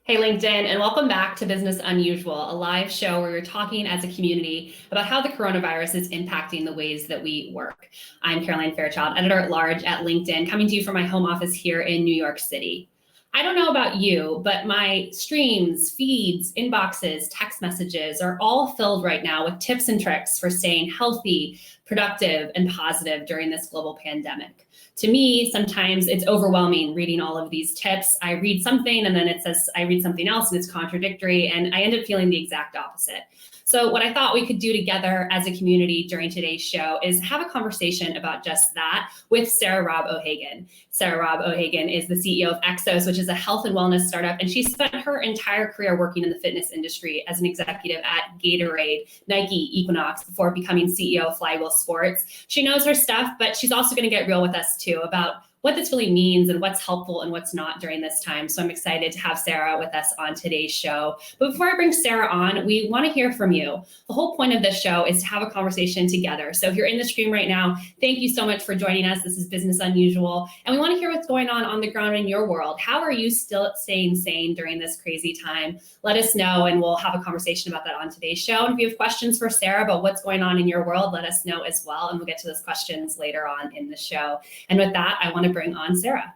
Hey, LinkedIn, and welcome back to Business Unusual, a live show where we're talking as a community about how the coronavirus is impacting the ways that we work. I'm Caroline Fairchild, editor-at-large at LinkedIn, coming to you from my home office here in New York City. I don't know about you, but my streams, feeds, inboxes, text messages are all filled right now with tips and tricks for staying healthy, productive, and positive during this global pandemic. To me, sometimes it's overwhelming reading all of these tips. I read something and then it says I read something else and it's contradictory, and I end up feeling the exact opposite. So what I thought we could do together as a community during today's show is have a conversation about just that with Sarah Robb O'Hagan. Sarah Robb O'Hagan is the CEO of Exos, which is a health and wellness startup, and she spent her entire career working in the fitness industry as an executive at Gatorade, Nike, Equinox, before becoming CEO of Flywheel Sports. She knows her stuff, but she's also going to get real with us too about what this really means and what's helpful and what's not during this time. So I'm excited to have Sarah with us on today's show. But before I bring Sarah on, we want to hear from you. The whole point of this show is to have a conversation together. So if you're in the stream right now, thank you so much for joining us. This is Business Unusual, and we want to hear what's going on the ground in your world. How are you still staying sane during this crazy time? Let us know, and we'll have a conversation about that on today's show. And if you have questions for Sarah about what's going on in your world, let us know as well, and we'll get to those questions later on in the show. And with that, I want to bring on Sarah.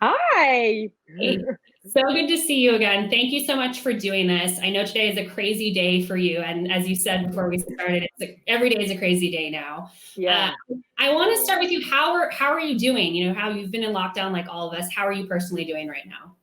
Hi. Hey, so good to see you again. Thank you so much for doing this. I know today is a crazy day for you, and as you said before we started, every day is a crazy day now. Yeah. I want to start with you. How are you doing? You know, how you've been in lockdown like all of us. How are you personally doing right now?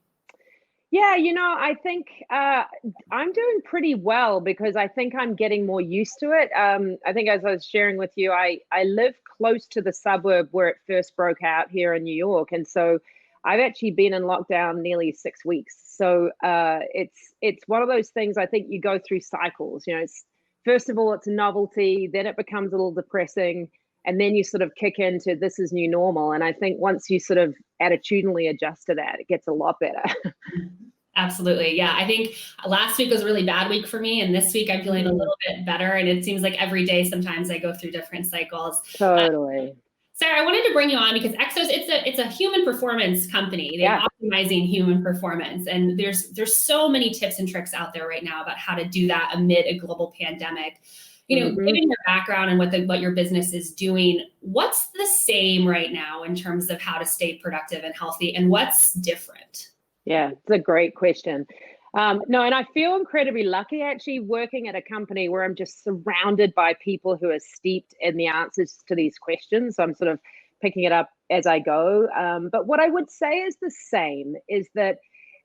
Yeah, I think I'm doing pretty well because I think I'm getting more used to it. I think as I was sharing with you, I live close to the suburb where it first broke out here in New York. And so I've actually been in lockdown nearly 6 weeks. So it's one of those things. I think you go through cycles. It's first of all, it's a novelty, then it becomes a little depressing, and then you sort of kick into this is new normal. And I think once you sort of attitudinally adjust to that, it gets a lot better. Absolutely. Yeah. I think last week was a really bad week for me. And this week I'm feeling a little bit better. And it seems like every day, sometimes I go through different cycles. Totally. Sarah, I wanted to bring you on because Exos, it's a human performance company. They're optimizing human performance. And there's so many tips and tricks out there right now about how to do that amid a global pandemic. Given your background and what your business is doing, what's the same right now in terms of how to stay productive and healthy, and what's different? Yeah, it's a great question. No, and I feel incredibly lucky actually working at a company where I'm just surrounded by people who are steeped in the answers to these questions. So I'm sort of picking it up as I go. But what I would say is the same, is that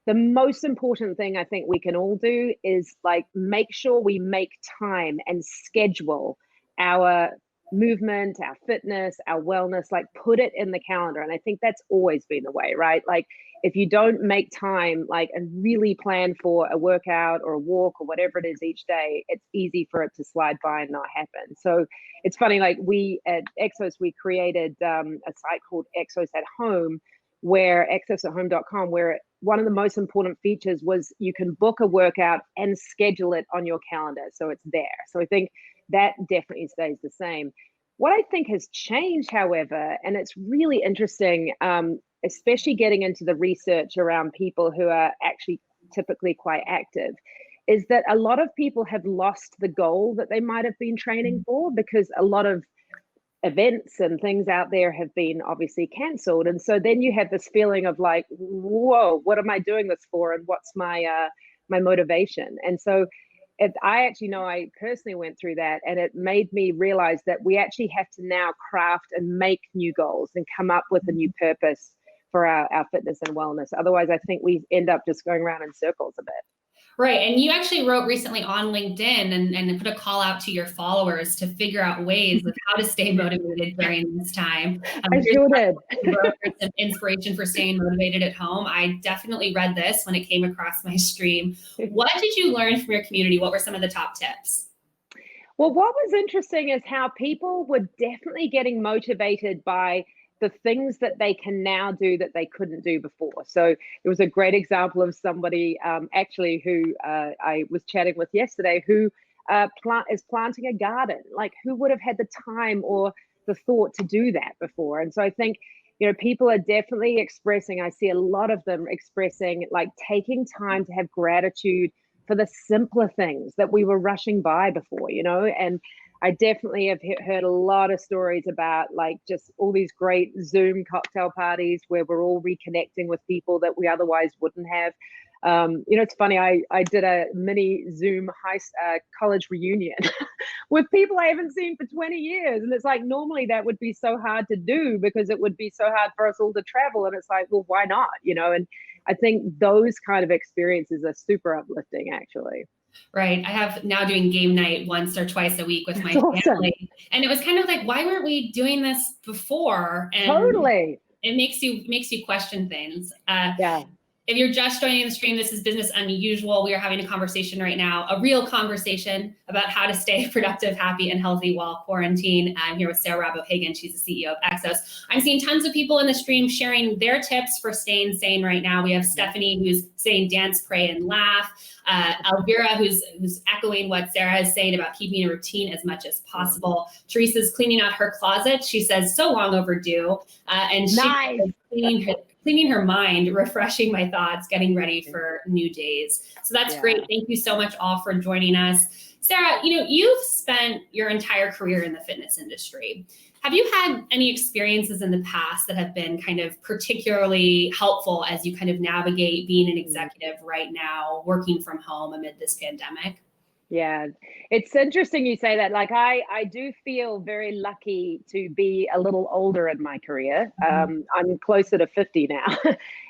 the most important thing I think we can all do is like make sure we make time and schedule our movement, our fitness, our wellness, like put it in the calendar. And I think that's always been the way, right? Like if you don't make time like and really plan for a workout or a walk or whatever it is each day, it's easy for it to slide by and not happen. So it's funny, like we at Exos, we created a site called Exos at Home, where exosathome.com, where one of the most important features was you can book a workout and schedule it on your calendar. So it's there. So I think that definitely stays the same. What I think has changed, however, and it's really interesting, especially getting into the research around people who are actually typically quite active, is that a lot of people have lost the goal that they might have been training for, because a lot of events and things out there have been obviously cancelled. And so then you have this feeling of like, whoa, what am I doing this for? And what's my motivation? And so I actually know I personally went through that, and it made me realize that we actually have to now craft and make new goals and come up with a new purpose for our fitness and wellness. Otherwise, I think we end up just going around in circles a bit. Right. And you actually wrote recently on LinkedIn and put a call out to your followers to figure out ways of how to stay motivated during this time. I sure did. Some inspiration for staying motivated at home. I definitely read this when it came across my stream. What did you learn from your community? What were some of the top tips? Well, what was interesting is how people were definitely getting motivated by the things that they can now do that they couldn't do before. So there was a great example of somebody actually who I was chatting with yesterday who is planting a garden. Like, who would have had the time or the thought to do that before? And so I think people are definitely expressing, I see a lot of them expressing like taking time to have gratitude for the simpler things that we were rushing by before, and I definitely have heard a lot of stories about like just all these great Zoom cocktail parties where we're all reconnecting with people that we otherwise wouldn't have. It's funny. I did a mini Zoom college reunion with people I haven't seen for 20 years. And it's like, normally that would be so hard to do because it would be so hard for us all to travel. And it's like, well, why not? And I think those kind of experiences are super uplifting, actually. Right. I have now doing game night once or twice a week with my That's family. awesome. And it was kind of like, why weren't we doing this before? And Totally. it makes you question things. Yeah. If you're just joining the stream, this is Business Unusual. We are having a conversation right now, a real conversation about how to stay productive, happy, and healthy while quarantined. I'm here with Sarah Robb, Hagan. She's the CEO of Exos. I'm seeing tons of people in the stream sharing their tips for staying sane right now. We have Stephanie who's saying dance, pray, and laugh. Elvira who's echoing what Sarah is saying about keeping a routine as much as possible. Teresa's cleaning out her closet. She says so long overdue. And Nice. she's cleaning her mind, refreshing my thoughts, getting ready for new days. So that's great. Thank you so much all for joining us. Sarah, you've spent your entire career in the fitness industry. Have you had any experiences in the past that have been kind of particularly helpful as you kind of navigate being an executive right now, working from home amid this pandemic? Yeah, it's interesting you say that. Like, I do feel very lucky to be a little older in my career. I'm closer to 50 now.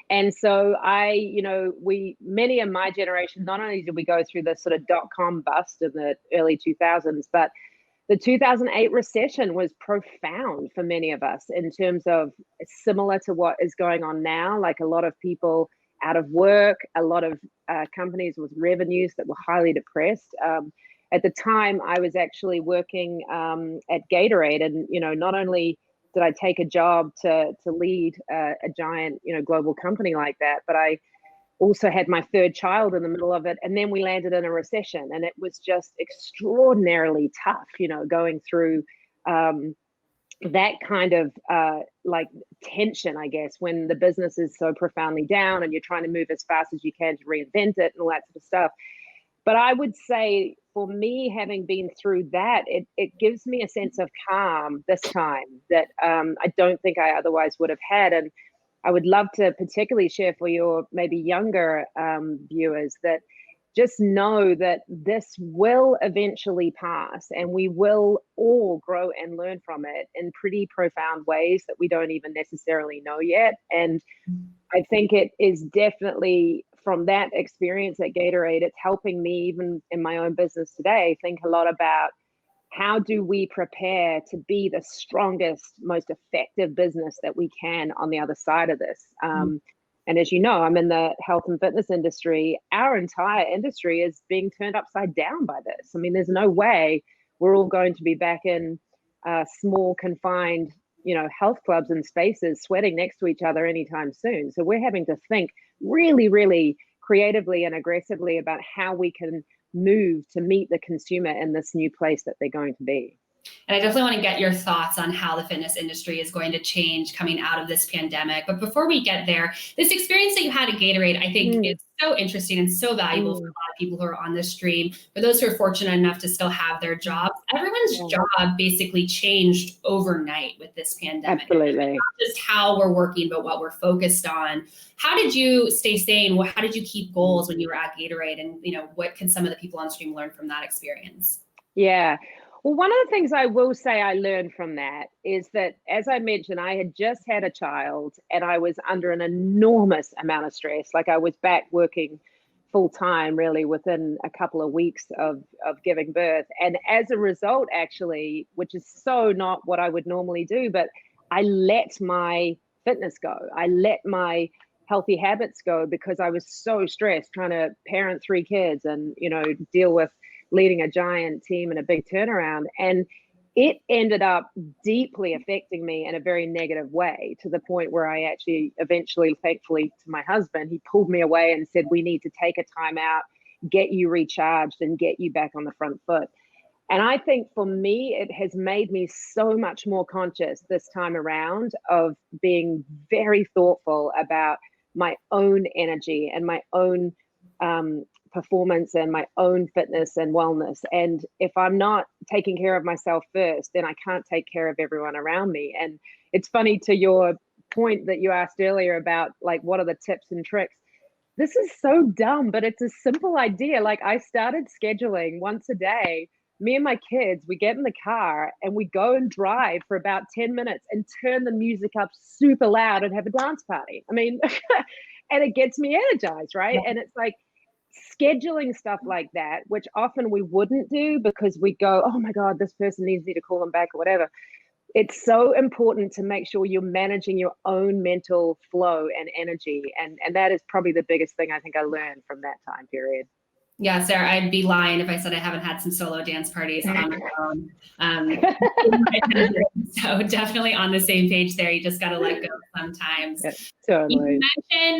And so many of my generation, not only did we go through the sort of dot-com bust in the early 2000s, but the 2008 recession was profound for many of us in terms of similar to what is going on now, like a lot of people out of work, a lot of companies with revenues that were highly depressed. At the time, I was actually working at Gatorade, and not only did I take a job to lead a giant global company like that, but I also had my third child in the middle of it, and then we landed in a recession, and it was just extraordinarily tough, going through that kind of like tension, I guess, when the business is so profoundly down and you're trying to move as fast as you can to reinvent it and all that sort of stuff. But I would say for me, having been through that, it gives me a sense of calm this time that I don't think I otherwise would have had. And I would love to particularly share for your maybe younger viewers that just know that this will eventually pass, and we will all grow and learn from it in pretty profound ways that we don't even necessarily know yet. And I think it is definitely from that experience at Gatorade, it's helping me even in my own business today, think a lot about how do we prepare to be the strongest, most effective business that we can on the other side of this. And as you know, I'm in the health and fitness industry. Our entire industry is being turned upside down by this. I mean, there's no way we're all going to be back in small, confined, health clubs and spaces sweating next to each other anytime soon. So we're having to think really, really creatively and aggressively about how we can move to meet the consumer in this new place that they're going to be. And I definitely want to get your thoughts on how the fitness industry is going to change coming out of this pandemic. But before we get there, this experience that you had at Gatorade, I think is so interesting and so valuable for a lot of people who are on this stream. For those who are fortunate enough to still have their jobs, everyone's job basically changed overnight with this pandemic. Absolutely. Not just how we're working, but what we're focused on. How did you stay sane? How did you keep goals when you were at Gatorade? And what can some of the people on stream learn from that experience? Yeah. Well, one of the things I will say I learned from that is that, as I mentioned, I had just had a child and I was under an enormous amount of stress. Like, I was back working full time really within a couple of weeks of giving birth. And as a result, actually, which is so not what I would normally do, but I let my fitness go. I let my healthy habits go because I was so stressed trying to parent 3 kids and, deal with leading a giant team and a big turnaround. And it ended up deeply affecting me in a very negative way, to the point where I actually eventually, thankfully to my husband, he pulled me away and said, we need to take a time out, get you recharged and get you back on the front foot. And I think for me, it has made me so much more conscious this time around of being very thoughtful about my own energy and my own performance and my own fitness and wellness. And if I'm not taking care of myself first, then I can't take care of everyone around me. And it's funny, to your point that you asked earlier about like, what are the tips and tricks? This is so dumb, but it's a simple idea. Like, I started scheduling once a day. Me and my kids, we get in the car and we go and drive for about 10 minutes and turn the music up super loud and have a dance party. I mean, and it gets me energized, right? And it's like scheduling stuff like that, which often we wouldn't do because we go, oh my God, this person needs me to call them back or whatever. It's so important to make sure you're managing your own mental flow and energy. And that is probably the biggest thing I think I learned from that time period. Yeah, Sarah, I'd be lying if I said I haven't had some solo dance parties on my own. So definitely on the same page there. You just got to let go sometimes. Yeah, totally.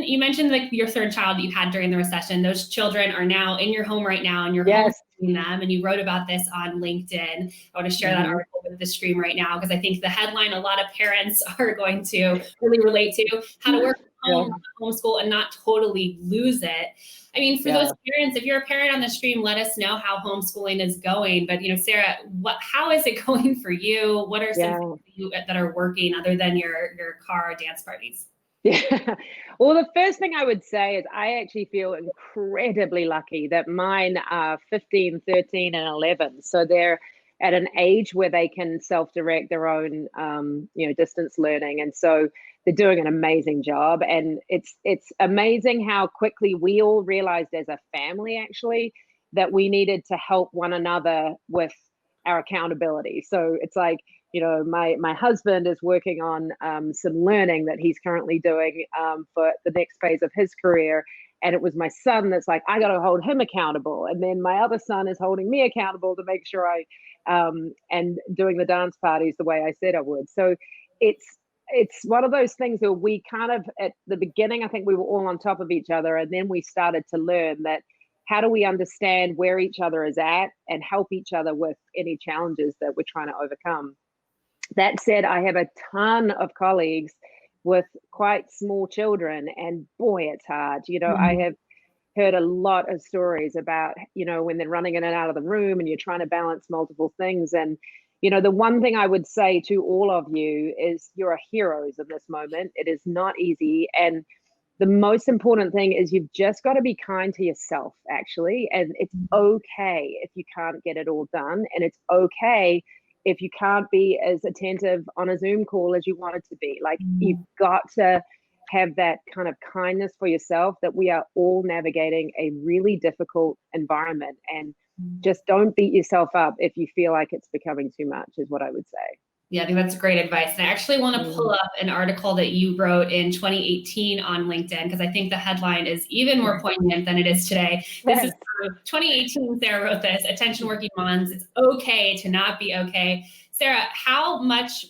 You mentioned like your third child that you had during the recession. Those children are now in your home right now, and you're homeschooling them. And you wrote about this on LinkedIn. I want to share that article with the stream right now, because I think the headline a lot of parents are going to really relate to: how to work from home, homeschool, and not totally lose it. I mean, for those parents, if you're a parent on the stream, let us know how homeschooling is going. But, you know, Sarah, how is it going for you? What are some things that are working other than your car dance parties? Yeah. Well, the first thing I would say is I actually feel incredibly lucky that mine are 15, 13, and 11. So they're at an age where they can self-direct their own, distance learning. And so they're doing an amazing job. And it's amazing how quickly we all realized as a family, actually, that we needed to help one another with our accountability. So it's like, you know, my husband is working on some learning that he's currently doing for the next phase of his career. And it was my son that's like, I got to hold him accountable. And then my other son is holding me accountable to make sure and doing the dance parties the way I said I would. So it's one of those things where we kind of, at the beginning, I think we were all on top of each other. And then we started to learn that, how do we understand where each other is at and help each other with any challenges that we're trying to overcome. That said, I have a ton of colleagues with quite small children, and boy, it's hard. You know, I have heard a lot of stories about, you know, when they're running in and out of the room and you're trying to balance multiple things. And, you know, the one thing I would say to all of you is you are heroes in this moment. It is not easy. And the most important thing is you've just got to be kind to yourself, actually. And it's okay if you can't get it all done. And it's okay if you can't be as attentive on a Zoom call as you wanted to be. Like, you've got to have that kind of kindness for yourself, that we are all navigating a really difficult environment. And just don't beat yourself up if you feel like it's becoming too much, is what I would say. Yeah, I think that's great advice. And I actually want to pull up an article that you wrote in 2018 on LinkedIn, because I think the headline is even more poignant than it is today. This is 2018, Sarah wrote this: attention working moms, it's okay to not be okay. Sarah, how much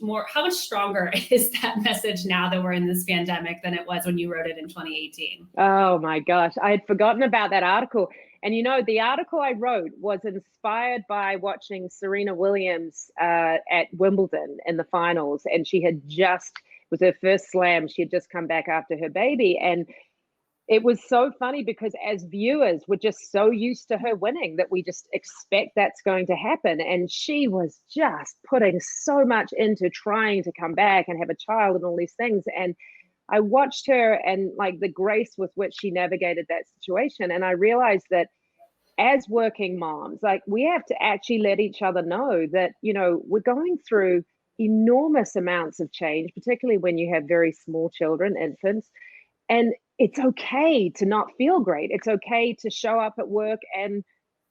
stronger is that message now that we're in this pandemic than it was when you wrote it in 2018? Oh my gosh, I had forgotten about that article. And you know, the article I wrote was inspired by watching Serena Williams at Wimbledon in the finals. And she had it was her first slam. She had just come back after her baby. And it was so funny because as viewers, we're just so used to her winning that we just expect that's going to happen. And she was just putting so much into trying to come back and have a child and all these things. And I watched her and like the grace with which she navigated that situation. And I realized that as working moms, like, we have to actually let each other know that, you know, we're going through enormous amounts of change, particularly when you have very small children, infants. And it's okay to not feel great. It's okay to show up at work and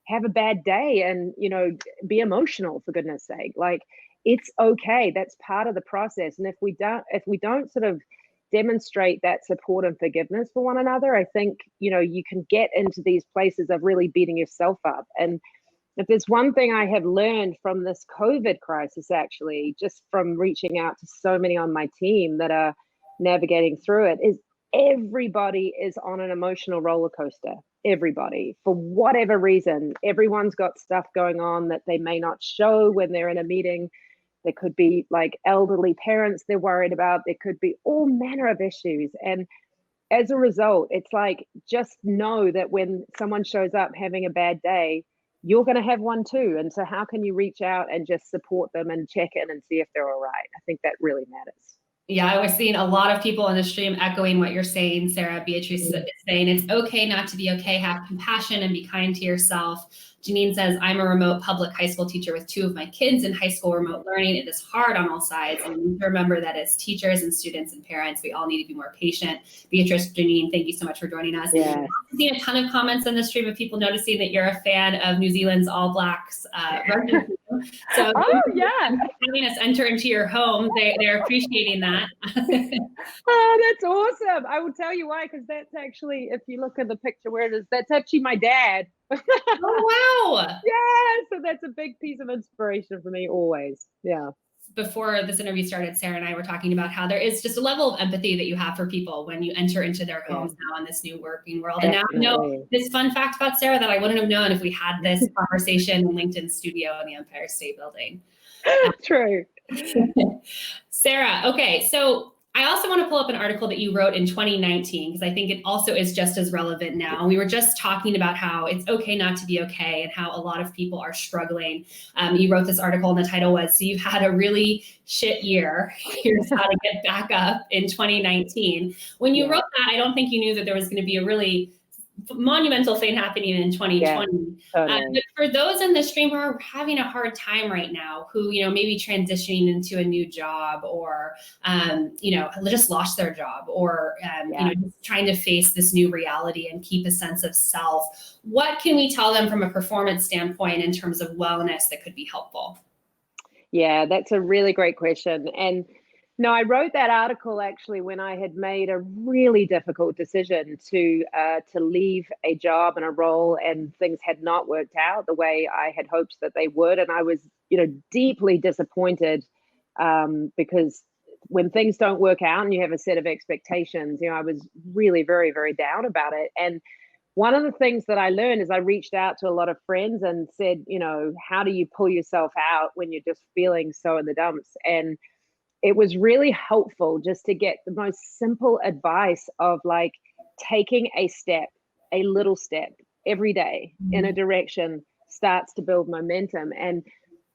have a bad day and, you know, be emotional, for goodness sake. Like, it's okay. That's part of the process. And if we don't sort of demonstrate that support and forgiveness for one another, I think, you know, you can get into these places of really beating yourself up. And if there's one thing I have learned from this COVID crisis, actually, just from reaching out to so many on my team that are navigating through it, is everybody is on an emotional roller coaster. everybody for whatever reason. Everyone's got stuff going on that they may not show when they're in a meeting. There could be like elderly parents they're worried about. There could be all manner of issues. And as a result, it's like, just know that when someone shows up having a bad day, you're going to have one too. And so how can you reach out and just support them and check in and see if they're all right? I think that really matters. Yeah, I was seeing a lot of people in the stream echoing what you're saying, Sarah. Beatrice is saying it's okay not to be okay. Have compassion and be kind to yourself. Janine says, I'm a remote public high school teacher with 2 of my kids in high school remote learning. It is hard on all sides. And we need to remember that as teachers and students and parents, we all need to be more patient. Beatrice, Janine, thank you so much for joining us. Yeah. I've seen a ton of comments on the stream of people noticing that you're a fan of New Zealand's All Blacks rugby team. So having us enter into your home, they're appreciating that. Oh, that's awesome. I will tell you why, because that's actually, if you look at the picture where it is, that's actually my dad. Oh, wow. Yeah, so that's a big piece of inspiration for me always. Yeah. Before this interview started, Sarah and I were talking about how there is just a level of empathy that you have for people when you enter into their homes now in this new working world. Definitely. And now I know this fun fact about Sarah that I wouldn't have known if we had this conversation in LinkedIn studio in the Empire State Building. True. Sarah, okay, so I also want to pull up an article that you wrote in 2019, because I think it also is just as relevant now. We were just talking about how it's okay not to be okay and how a lot of people are struggling. You wrote this article and the title was, so you've had a really shit year. Here's how to get back up in 2019. When you wrote that, I don't think you knew that there was going to be a really monumental thing happening in 2020. Yeah, totally. But for those in the stream who are having a hard time right now, who, maybe transitioning into a new job or, just lost their job or, just trying to face this new reality and keep a sense of self, what can we tell them from a performance standpoint in terms of wellness that could be helpful? Yeah, that's a really great question. And no, I wrote that article actually when I had made a really difficult decision to leave a job and a role, and things had not worked out the way I had hoped that they would. And I was, deeply disappointed because when things don't work out and you have a set of expectations, I was really very, very down about it. And one of the things that I learned is I reached out to a lot of friends and said, how do you pull yourself out when you're just feeling so in the dumps? And it was really helpful just to get the most simple advice of like taking a step, a little step every day in a direction starts to build momentum. And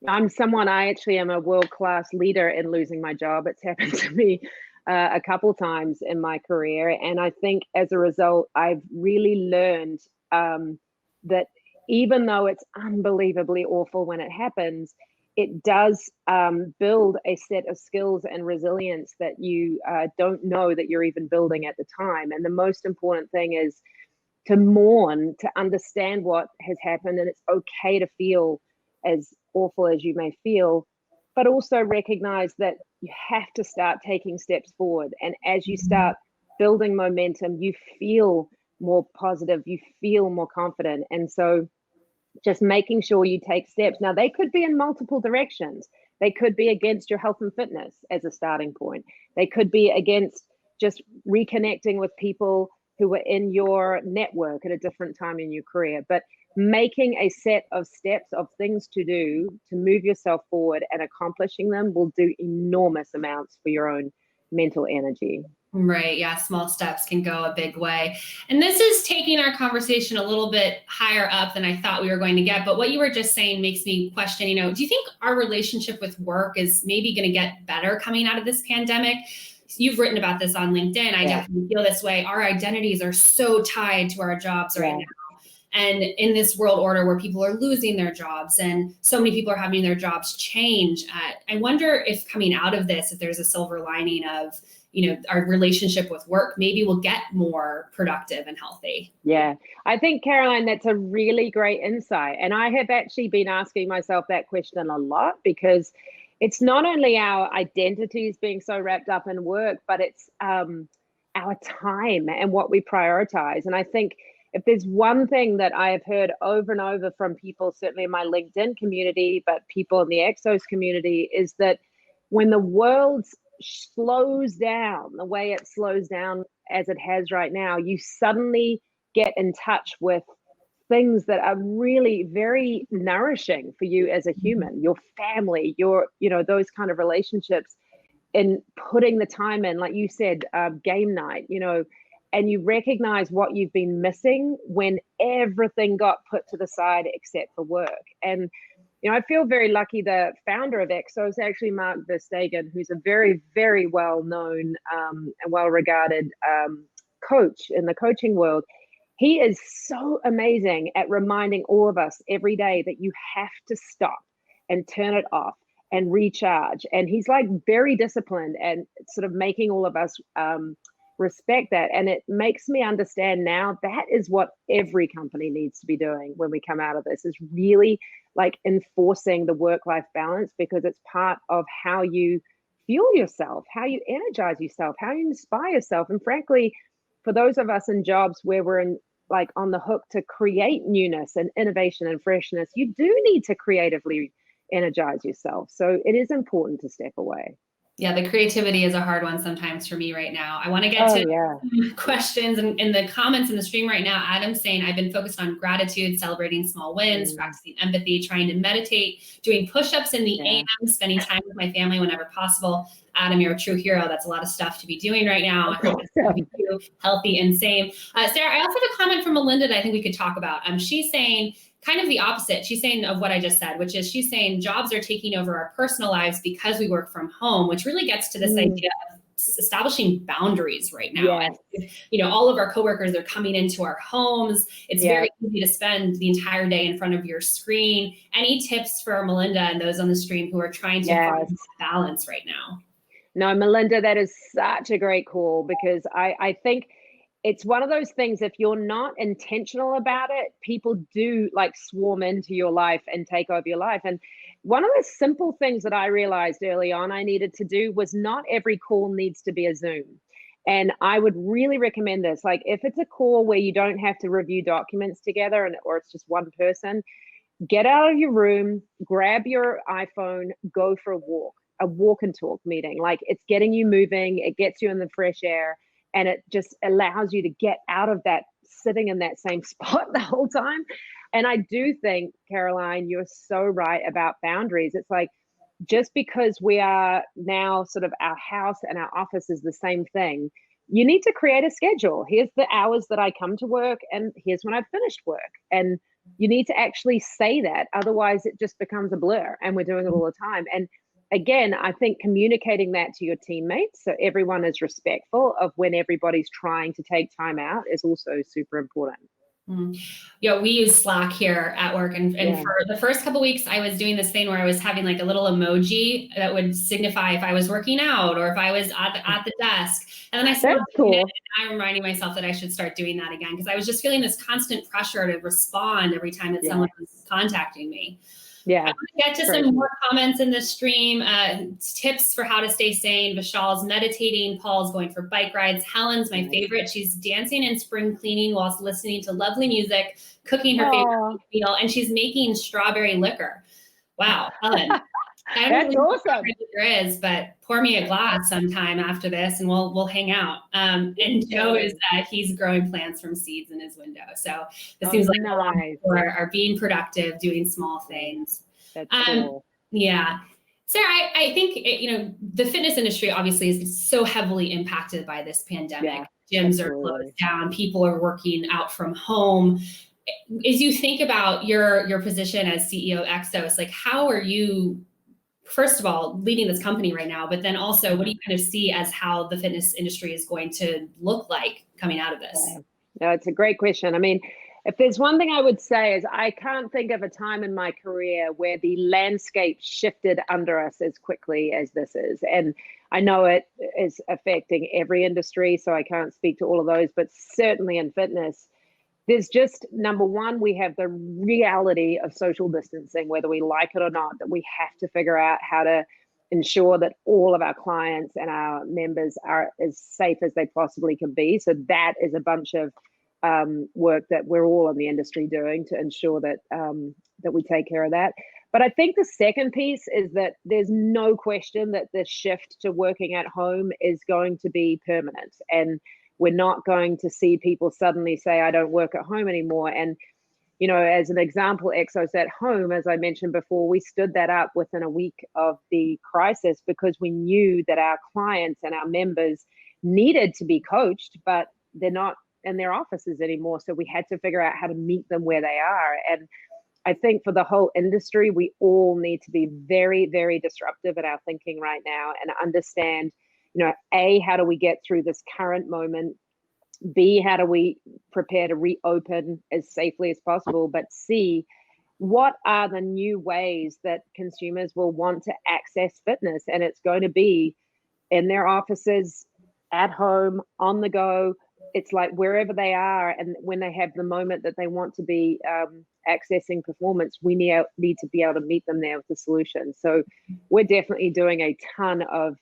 I actually am a world-class leader in losing my job. It's happened to me a couple times in my career. And I think as a result, I've really learned that even though it's unbelievably awful when it happens, it does build a set of skills and resilience that you don't know that you're even building at the time. And the most important thing is to mourn, to understand what has happened. And it's okay to feel as awful as you may feel, but also recognize that you have to start taking steps forward. And as you start building momentum, you feel more positive, you feel more confident. And so just making sure you take steps. Now, they could be in multiple directions. They could be against your health and fitness as a starting point. They could be against just reconnecting with people who were in your network at a different time in your career. But making a set of steps of things to do to move yourself forward and accomplishing them will do enormous amounts for your own mental energy. Right. Yeah. Small steps can go a big way. And this is taking our conversation a little bit higher up than I thought we were going to get. But what you were just saying makes me question, do you think our relationship with work is maybe going to get better coming out of this pandemic? You've written about this on LinkedIn. I definitely feel this way. Our identities are so tied to our jobs right now. And in this world order where people are losing their jobs and so many people are having their jobs change, I wonder if coming out of this, if there's a silver lining of, our relationship with work, maybe we'll get more productive and healthy. Yeah, I think, Caroline, that's a really great insight. And I have actually been asking myself that question a lot, because it's not only our identities being so wrapped up in work, but it's our time and what we prioritize. And I think if there's one thing that I have heard over and over from people, certainly in my LinkedIn community, but people in the Exos community, is that when the world slows down the way it slows down as it has right now, you suddenly get in touch with things that are really very nourishing for you as a human, your family, your, those kind of relationships, and putting the time in, like you said, game night, and you recognize what you've been missing when everything got put to the side except for work. And, I feel very lucky. The founder of EXO is actually Mark Verstegen, who's a very, very well-known and well-regarded coach in the coaching world. He is so amazing at reminding all of us every day that you have to stop and turn it off and recharge. And he's like very disciplined and sort of making all of us respect that. And it makes me understand now that is what every company needs to be doing when we come out of this, is really like enforcing the work-life balance, because it's part of how you fuel yourself, how you energize yourself, how you inspire yourself. And frankly, for those of us in jobs where we're on the hook to create newness and innovation and freshness, you do need to creatively energize yourself. So it is important to step away. Yeah, the creativity is a hard one sometimes for me right now. I want to get to questions and in the comments in the stream right now. Adam's saying, I've been focused on gratitude, celebrating small wins, practicing empathy, trying to meditate, doing push-ups in the AM, spending time with my family whenever possible. Adam, you're a true hero. That's a lot of stuff to be doing right now. I hope it's you, healthy and sane. Sarah, I also have a comment from Melinda that I think we could talk about. She's saying, kind of the opposite. She's saying of what I just said, which is she's saying jobs are taking over our personal lives because we work from home, which really gets to this idea of establishing boundaries right now. Yes. And, all of our coworkers are coming into our homes. It's very easy to spend the entire day in front of your screen. Any tips for Melinda and those on the stream who are trying to find balance right now? No, Melinda, that is such a great call, because I think it's one of those things, if you're not intentional about it, people do like swarm into your life and take over your life. And one of the simple things that I realized early on I needed to do was not every call needs to be a Zoom. And I would really recommend this. Like if it's a call where you don't have to review documents together or it's just one person, get out of your room, grab your iPhone, go for a walk and talk meeting. Like it's getting you moving, it gets you in the fresh air. And it just allows you to get out of that sitting in that same spot the whole time. And I do think, Caroline, you're so right about boundaries. It's like, just because we are now sort of our house and our office is the same thing, you need to create a schedule. Here's the hours that I come to work and here's when I've finished work. And you need to actually say that. Otherwise, it just becomes a blur and we're doing it all the time. And again, I think communicating that to your teammates so everyone is respectful of when everybody's trying to take time out is also super important. Yeah, we use Slack here at work. And for the first couple of weeks, I was doing this thing where I was having like a little emoji that would signify if I was working out or if I was at the desk. And then I started doing it, and I'm reminding myself that I should start doing that again, because I was just feeling this constant pressure to respond every time that someone was contacting me. Yeah. I want to get to some more comments in the stream. Tips for how to stay sane. Vishal's meditating. Paul's going for bike rides. Helen's my favorite. She's dancing and spring cleaning whilst listening to lovely music, cooking her favorite meal, and she's making strawberry liquor. Wow, Helen. I don't That's know awesome. what liquor is, but pour me a glass sometime after this, and we'll hang out. And Joe is he's growing plants from seeds in his window. So this seems like a lot for are being productive, doing small things. That's cool. Yeah. Sarah, I think, the fitness industry obviously is so heavily impacted by this pandemic. Gyms are closed down. People are working out from home. As you think about your position as CEO of Exos, like how are you, first of all, leading this company right now, but then also what do you kind of see as how the fitness industry is going to look like coming out of this? No, it's a great question. I mean, if there's one thing I would say is I can't think of a time in my career where the landscape shifted under us as quickly as this is. And I know it is affecting every industry, so I can't speak to all of those, but certainly in fitness, there's just, number one, we have the reality of social distancing, whether we like it or not, that we have to figure out how to ensure that all of our clients and our members are as safe as they possibly can be. So that is a bunch of work that we're all in the industry doing to ensure that that we take care of that. But I think the second piece is that there's no question that the shift to working at home is going to be permanent. And We're not going to see people suddenly say, I don't work at home anymore. And, you know, as an example, Exos at Home, as I mentioned before, we stood that up within a week of the crisis because we knew that our clients and our members needed to be coached, but they're not in their offices anymore. So we had to figure out how to meet them where they are. And I think for the whole industry, we all need to be very, very disruptive in our thinking right now and understand, you know, A, how do we get through this current moment? B, how do we prepare to reopen as safely as possible? But C, what are the new ways that consumers will want to access fitness? And it's going to be in their offices, at home, on the go. It's like wherever they are, and when they have the moment that they want to be accessing performance, we need to be able to meet them there with the solution. So we're definitely doing a ton of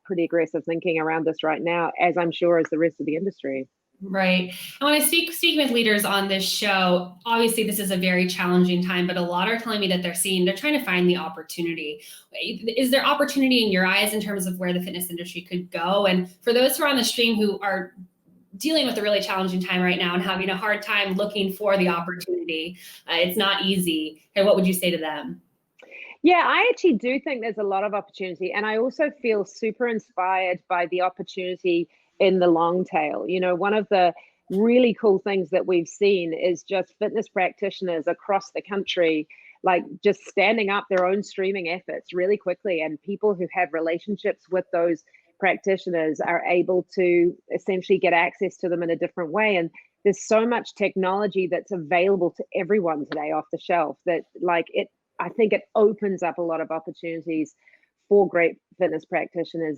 pretty aggressive thinking around this right now, as I'm sure as the rest of the industry. Right. And when I speak with leaders on this show, obviously this is a very challenging time, but a lot are telling me that they're trying to find the opportunity. Is there opportunity in your eyes in terms of where the fitness industry could go? And for those who are on the stream who are dealing with a really challenging time right now and having a hard time looking for the opportunity, it's not easy. And what would you say to them? Yeah, I actually do think there's a lot of opportunity. And I also feel super inspired by the opportunity in the long tail. You know, one of the really cool things that we've seen is just fitness practitioners across the country, like just standing up their own streaming efforts really quickly. And people who have relationships with those practitioners are able to essentially get access to them in a different way. And there's so much technology that's available to everyone today off the shelf that I think it opens up a lot of opportunities for great fitness practitioners,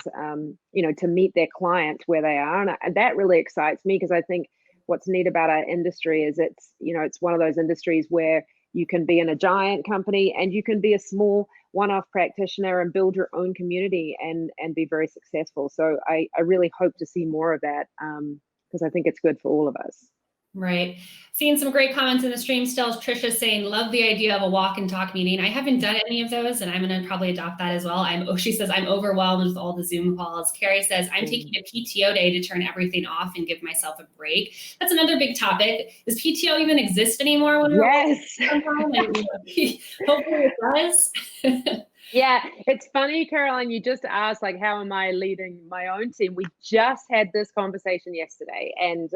you know, to meet their clients where they are. And that really excites me because I think what's neat about our industry is it's one of those industries where you can be in a giant company and you can be a small one-off practitioner and build your own community and be very successful. So I really hope to see more of that because I think it's good for all of us. Right. Seeing some great comments in the stream still. Trisha saying, love the idea of a walk and talk meeting. I haven't done any of those and I'm going to probably adopt that as well. She says, I'm overwhelmed with all the Zoom calls. Carrie says, I'm taking a PTO day to turn everything off and give myself a break. That's another big topic. Does PTO even exist anymore? When yes. Hopefully it does. Yeah, it's funny, Caroline, you just asked, like, how am I leading my own team? We just had this conversation yesterday and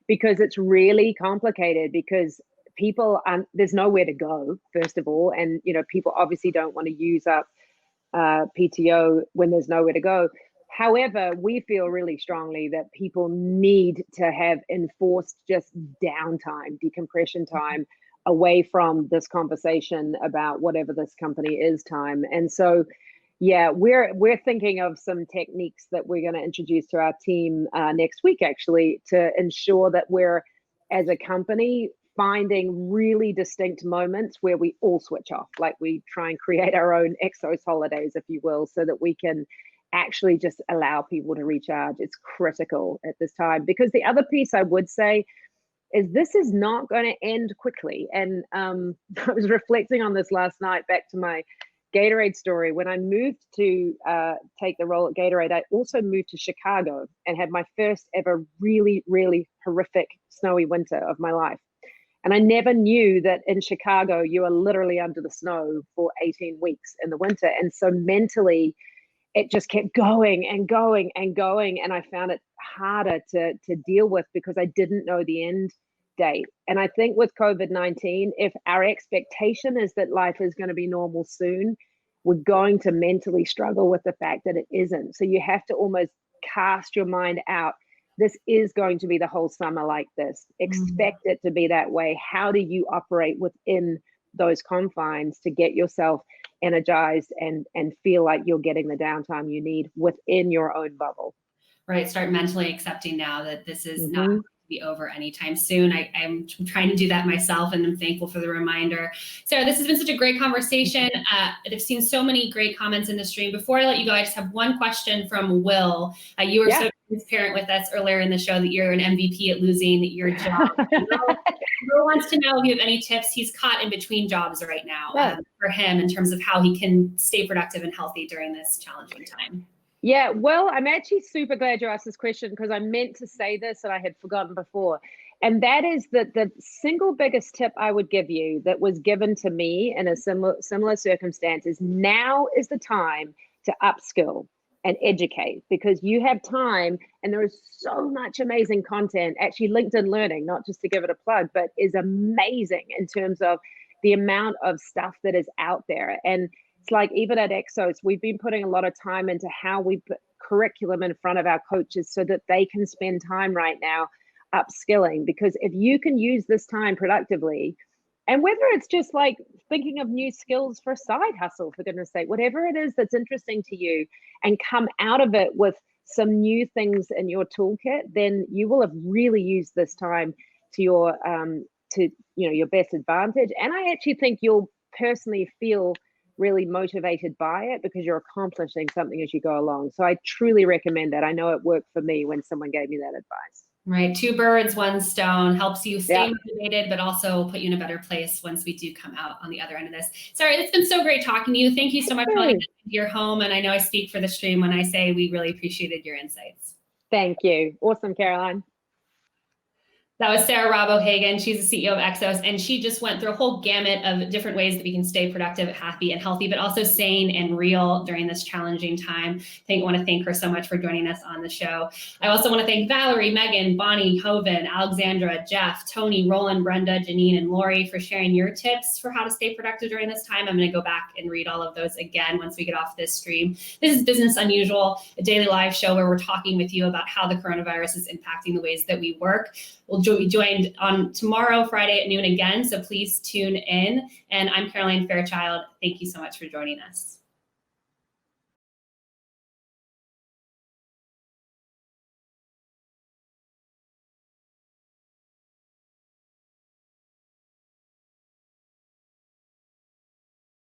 because it's really complicated because people, there's nowhere to go, first of all. And, you know, people obviously don't want to use up PTO when there's nowhere to go. However, we feel really strongly that people need to have enforced just downtime, decompression time away from this conversation about whatever this company is time. And so, yeah, we're thinking of some techniques that we're going to introduce to our team next week, actually, to ensure that we're, as a company, finding really distinct moments where we all switch off, like we try and create our own Exos holidays, if you will, so that we can actually just allow people to recharge. It's critical at this time. Because the other piece I would say is this is not going to end quickly. And I was reflecting on this last night, back to my Gatorade story. When I moved to take the role at Gatorade, I also moved to Chicago and had my first ever really, really horrific snowy winter of my life. And I never knew that in Chicago, you are literally under the snow for 18 weeks in the winter. And so mentally, it just kept going and going and going. And I found it harder to deal with because I didn't know the end date. And I think with COVID-19, if our expectation is that life is going to be normal soon, we're going to mentally struggle with the fact that it isn't. So you have to almost cast your mind out. This is going to be the whole summer like this. Expect it to be that way. How do you operate within those confines to get yourself energized and feel like you're getting the downtime you need within your own bubble? Right. Start mentally accepting now that this is not going to be over anytime soon. I'm trying to do that myself, and I'm thankful for the reminder. Sarah, this has been such a great conversation. I've seen so many great comments in the stream. Before I let you go, I just have one question from Will. You were so transparent with us earlier in the show that you're an MVP at losing your job. Will wants to know if you have any tips. He's caught in between jobs right now for him in terms of how he can stay productive and healthy during this challenging time. Yeah, well, I'm actually super glad you asked this question because I meant to say this and I had forgotten before. And that is that the single biggest tip I would give you that was given to me in a similar circumstance is now is the time to upskill and educate, because you have time and there is so much amazing content. Actually, LinkedIn Learning, not just to give it a plug, but is amazing in terms of the amount of stuff that is out there. And it's like, even at Exos, we've been putting a lot of time into how we put curriculum in front of our coaches so that they can spend time right now upskilling. Because if you can use this time productively, and whether it's just like thinking of new skills for a side hustle, for goodness sake, whatever it is that's interesting to you, and come out of it with some new things in your toolkit, then you will have really used this time to your your best advantage. And I actually think you'll personally feel really motivated by it because you're accomplishing something as you go along. So I truly recommend that. I know it worked for me when someone gave me that advice. Right. 2 birds, 1 stone, helps you stay motivated, but also put you in a better place once we do come out on the other end of this. Sorry, it's been so great talking to you. Thank you so much for letting us into your home. And I know I speak for the stream when I say we really appreciated your insights. Thank you. Awesome, Caroline. That was Sarah Robb Hagan. She's the CEO of Exos, and she just went through a whole gamut of different ways that we can stay productive, happy, and healthy, but also sane and real during this challenging time. I want to thank her so much for joining us on the show. I also want to thank Valerie, Megan, Bonnie, Hovind, Alexandra, Jeff, Tony, Roland, Brenda, Janine, and Lori for sharing your tips for how to stay productive during this time. I'm going to go back and read all of those again once we get off this stream. This is Business Unusual, a daily live show where we're talking with you about how the coronavirus is impacting the ways that we work. We'll be joined on tomorrow, Friday at noon again, so please tune in. And I'm Caroline Fairchild. Thank you so much for joining us.